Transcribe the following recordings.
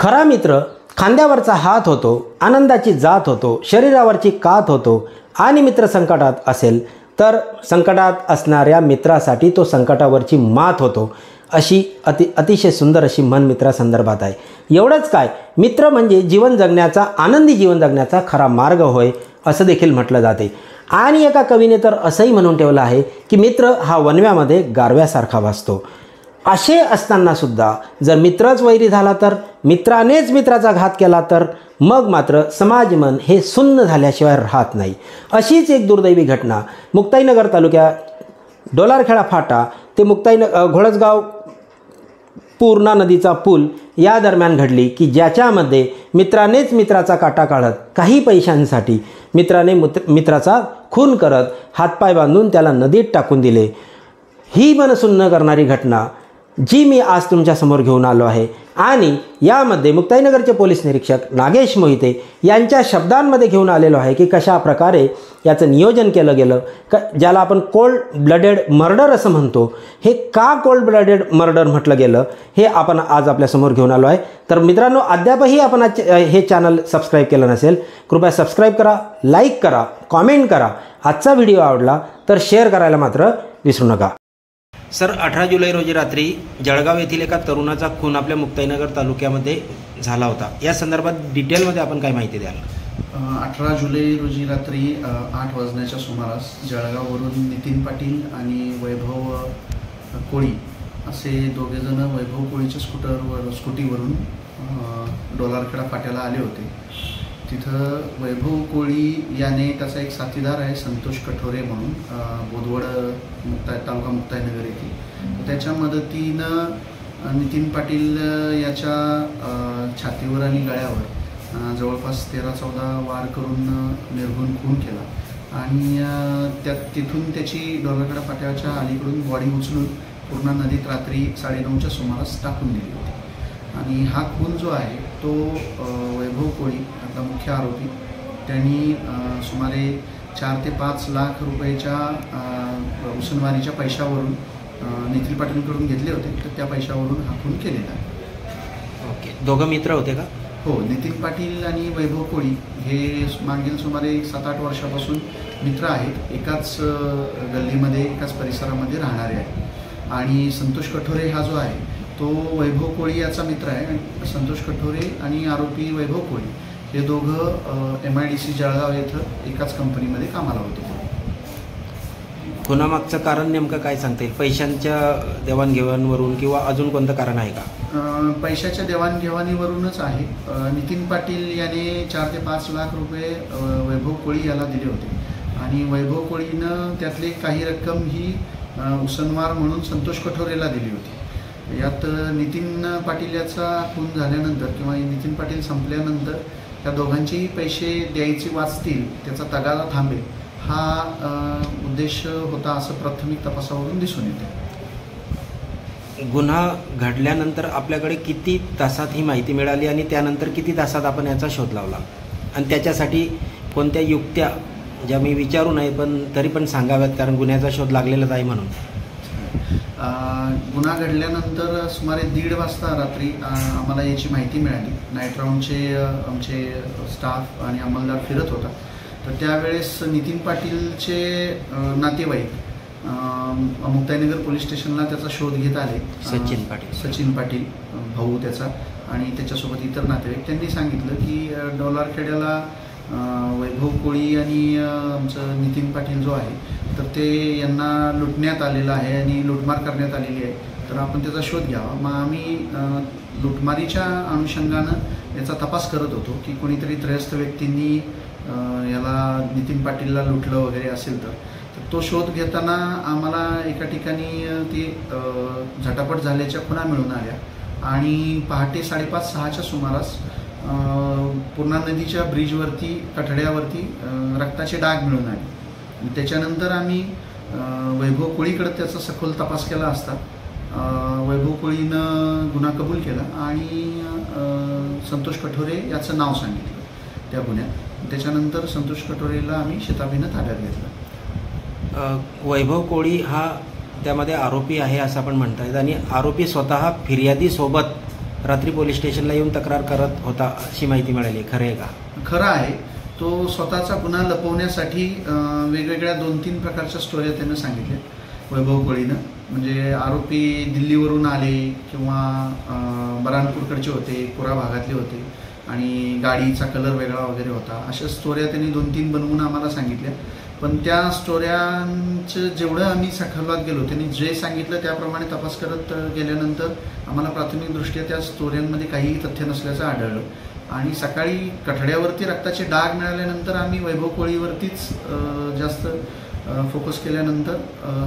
खरा मित्र खांद्यावरचा हात होतो, आनंदाची जात होतो, शरीरावरची कात होतो आणि मित्र संकटात असेल तर संकटात असणाऱ्या मित्रासाठी तो संकटावरची मात होतो, अशी अतिशय सुंदर अशी म्हण मित्रासंदर्भात आहे. एवढंच काय, मित्र म्हणजे जीवन जगण्याचा, आनंदी जीवन जगण्याचा खरा मार्ग होय असं देखील म्हटलं जाते. आणि एका कवीने तर असंही म्हणून ठेवलं आहे की मित्र हा वणव्यामध्ये गारव्यासारखा भासतो. असे असतानासुद्धा जर मित्रच वैरी झाला तर, मित्रानेच मित्राचा घात केला तर मग मात्र समाजमन हे सुन्न झाल्याशिवाय राहत नाही. अशीच एक दुर्दैवी घटना मुक्ताईनगर तालुक्यात डोलारखेडा फाटा ते घोळसगाव पूर्णा नदीचा पूल या दरम्यान घडली की ज्याच्यामध्ये मित्रानेच मित्राचा काटा काढत काही पैशांसाठी मित्राने मित्राचा खून करत हातपाय बांधून त्याला नदीत टाकून दिले. ही मनसुन्न करणारी घटना जी मी आज तुमच्यासमोर घेऊन आलो आहे आणि यामध्ये मुक्ताईनगरचे पोलीस निरीक्षक नागेश मोहिते यांच्या शब्दांमध्ये घेऊन आलेलो आहे की कशा प्रकारे याचं नियोजन केलं गेलं, ज्याला आपण कोल्ड ब्लडेड मर्डर असं म्हणतो. हे का कोल्ड ब्लडेड मर्डर म्हटलं गेलं हे आपण आज आपल्यासमोर घेऊन आलो आहे. तर मित्रांनो, अद्यापही आपण हे चॅनल सबस्क्राईब केलं नसेल, कृपया सबस्क्राईब करा, लाईक करा, कॉमेंट करा. आजचा व्हिडिओ आवडला तर शेअर करायला मात्र विसरू नका. सर, 18 जुलै रोजी रात्री जळगाव येथील एका तरुणाचा खून आपल्या मुक्ताईनगर तालुक्यामध्ये झाला होता. या संदर्भात डिटेलमध्ये आपण काय माहिती द्याल? 18 जुलै रोजी रात्री 8 वाजण्याच्या सुमारास जळगाववरून नितीन पाटील आणि वैभव कोळी असे दोघेजण वैभव कोळीच्या स्कूटीवरून डोलारखेडा फाट्याला आले होते. तिथं वैभव कोळी याने त्याचा एक साथीदार आहे संतोष कठोरे म्हणून, बोदवड तालुका मुक्ताईनगर येथे. त्याच्या मदतीनं नितीन पाटील याच्या छातीवर आणि गळ्यावर जवळपास 13-14 वार करून निर्घुण खून केला आणि तिथून त्याची डोलारखेडा फाट्याच्या अलीकडून बॉडी उचलून पूर्णा नदीत रात्री 9:30च्या सुमारास टाकून दिली होती. आणि हा खून जो आहे तो वैभव कोळी आपला मुख्य आरोपी, त्यांनी सुमारे 4 ते 5 लाख रुपयाच्या उसनवारीच्या पैशावरून नितीन पाटीलकडून घेतले होते, तर त्या पैशावरून हा खून केलेला आहे. ओके, दोघं मित्र होते का? हो, नितीन पाटील आणि वैभव कोळी हे मागील सुमारे 7-8 वर्षापासून मित्र आहेत. एकाच गल्लीमध्ये, एकाच परिसरामध्ये राहणारे आहेत. आणि संतोष कठोरे हा जो आहे तो वैभव कोळी याचा मित्र आहे. संतोष कठोरे आणि आरोपी वैभव कोळी हे दोघं MIDC जळगाव येथं एकाच कंपनीमध्ये कामाला होते. खुनामागचं कारण नेमकं काय सांगता येईल? पैशांच्या देवाणघेवाणीवरून किंवा अजून कोणतं कारण आहे का? पैशाच्या देवाणघेवाणीवरूनच आहे. नितीन पाटील याने 4 ते 5 लाख रुपये वैभव कोळी याला दिले होते आणि वैभव कोळीनं त्यातले काही रक्कम ही उसनवार म्हणून संतोष कठोरेला दिली होती. यात नितीन पाटील याचा खून झाल्यानंतर किंवा नितीन पाटील संपल्यानंतर या दोघांचेही पैसे द्यायचे वाचतील, त्याचा तगादा थांबेल, हा उद्देश होता असं प्राथमिक तपासावरून दिसून येते. गुन्हा घडल्यानंतर आपल्याकडे किती तासात ही माहिती मिळाली आणि त्यानंतर किती तासात आपण याचा शोध लावला आणि त्याच्यासाठी कोणत्या युक्त्या, ज्या मी विचारू नये पण तरी पण सांगाव्यात कारण गुन्ह्याचा शोध लागलेलाच आहे म्हणून? गुन्हा घडल्यानंतर सुमारे 1:30 वाजता रात्री आम्हाला याची माहिती मिळाली. नाईट राऊंडचे आमचे स्टाफ आणि अंमलदार फिरत होता, तर त्यावेळेस नितीन पाटीलचे नातेवाईक मुक्ताईनगर पोलीस स्टेशनला त्याचा शोध घेत आले. सचिन पाटील भाऊ त्याचा आणि त्याच्यासोबत इतर नातेवाईक, त्यांनी सांगितलं की डोलारखेड्याला वैभव कोळी आणि आमचं नितीन पाटील जो आहे तर ते यांना लुटण्यात आलेलं आहे आणि लुटमार करण्यात आलेली आहे, तर आपण त्याचा शोध घ्यावा. मग आम्ही लुटमारीच्या अनुषंगानं याचा तपास करत होतो की कोणीतरी त्रयस्थ व्यक्तींनी याला नितीन पाटीलला लुटलं वगैरे असेल तर तो शोध घेताना आम्हाला एका ठिकाणी ती झटापट झाल्याच्या खुणा मिळून आल्या आणि पहाटे 5:30-6च्या सुमारास पूर्णा नदीच्या ब्रिजवरती, कठड्यावरती रक्ताचे डाग मिळून आले. त्याच्यानंतर आम्ही वैभव कोळीकडे त्याचा सखोल तपास केला असता वैभव कोळीनं गुन्हा कबूल केला आणि संतोष कठोरे याचं नाव सांगितलं त्या गुन्ह्यात. त्याच्यानंतर संतोष कठोरेला आम्ही शताबीनं ताब्यात घेतलं. वैभव कोळी हा त्यामध्ये आरोपी आहे असं आपण म्हणता येईल आणि आरोपी स्वतः फिर्यादीसोबत रात्री पोलीस स्टेशनला येऊन तक्रार करत होता अशी माहिती मिळाली, खरं आहे का? खरं आहे. तो स्वतःचा गुन्हा लपवण्यासाठी वेगवेगळ्या 2-3 प्रकारच्या स्टोऱ्या त्यानं सांगितल्या वैभव कोळीनं. म्हणजे आरोपी दिल्लीवरून आले किंवा बरानपूरकडचे होते, पुरा भागातले होते आणि गाडीचा कलर वेगळा वगैरे होता. अशा स्टोऱ्या त्यांनी 2-3 बनवून आम्हाला सांगितल्या. पण त्या स्टोऱ्यांचं जेवढं आम्ही सखोलात गेलो, त्यांनी जे सांगितलं त्याप्रमाणे तपास करत गेल्यानंतर आम्हाला प्राथमिकदृष्ट्या त्या स्टोऱ्यांमध्ये काहीही तथ्य नसल्याचं आढळलं. आणि सकाळी कठड्यावरती रक्ताचे डाग मिळाल्यानंतर आम्ही वैभव कोळीवरतीच जास्त फोकस केल्यानंतर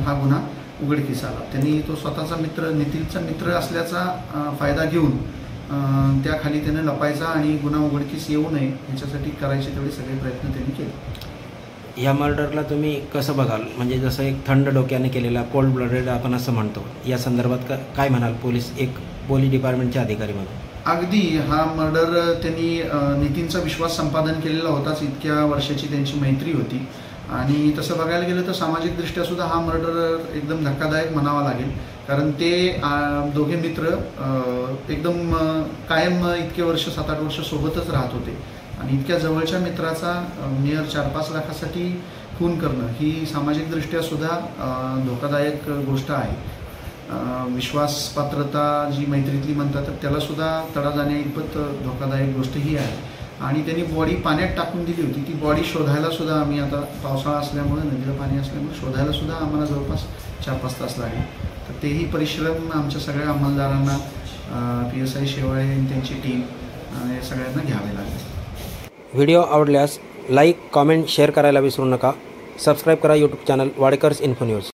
हा गुन्हा उघडकीस आला. त्यांनी तो स्वतःचा मित्र, नितीनचा मित्र असल्याचा फायदा घेऊन त्याखाली त्यानं लपायचा आणि गुन्हा उघडकीस येऊ नये याच्यासाठी करायचे तेवढे सगळे प्रयत्न त्यांनी केले. या मर्डरला तुम्ही कसं बघाल? म्हणजे जसं एक थंड डोक्याने केलेला, कोल्ड ब्लडेड आपण असं म्हणतो, या संदर्भात काय म्हणाल पोलीस डिपार्टमेंटचे अधिकारी म्हणून? अगदी हा मर्डर त्यांनी नितीनचा विश्वास संपादन केलेला होताच. इतक्या वर्षाची त्यांची मैत्री होती आणि तसं बघायला गेलं तर सामाजिकदृष्ट्या सुद्धा हा मर्डर एकदम धक्कादायक म्हणावा लागेल. कारण ते दोघे मित्र एकदम कायम इतके वर्ष 7-8 वर्ष सोबतच राहत होते आणि इतक्या जवळच्या मित्राचा नियर 4-5 लाखासाठी खून करणं ही सामाजिकदृष्ट्या सुद्धा धोकादायक गोष्ट आहे. विश्वासपात्रता जी मैत्रीतली म्हणतात तर त्यालासुद्धा तडा जाण्या इतपत धोकादायक गोष्ट ही आहे. आणि त्यांनी बॉडी पाण्यात टाकून दिली होती. ती बॉडी शोधायलासुद्धा आम्ही आता पावसाळा असल्यामुळे, नदीला पाणी असल्यामुळे शोधायलासुद्धा आम्हाला जवळपास 4-5 तास लागले. तर तेही परिश्रम आमच्या सगळ्या अंमलदारांना, PSI शेवाळे आणि त्यांची टीम सगळ्यांना घ्यावे लागले. व्हिडिओ आवडल्यास लाईक, कॉमेंट, शेअर करायला विसरू नका. सबस्क्राईब करा YouTube channel Wadekars info news.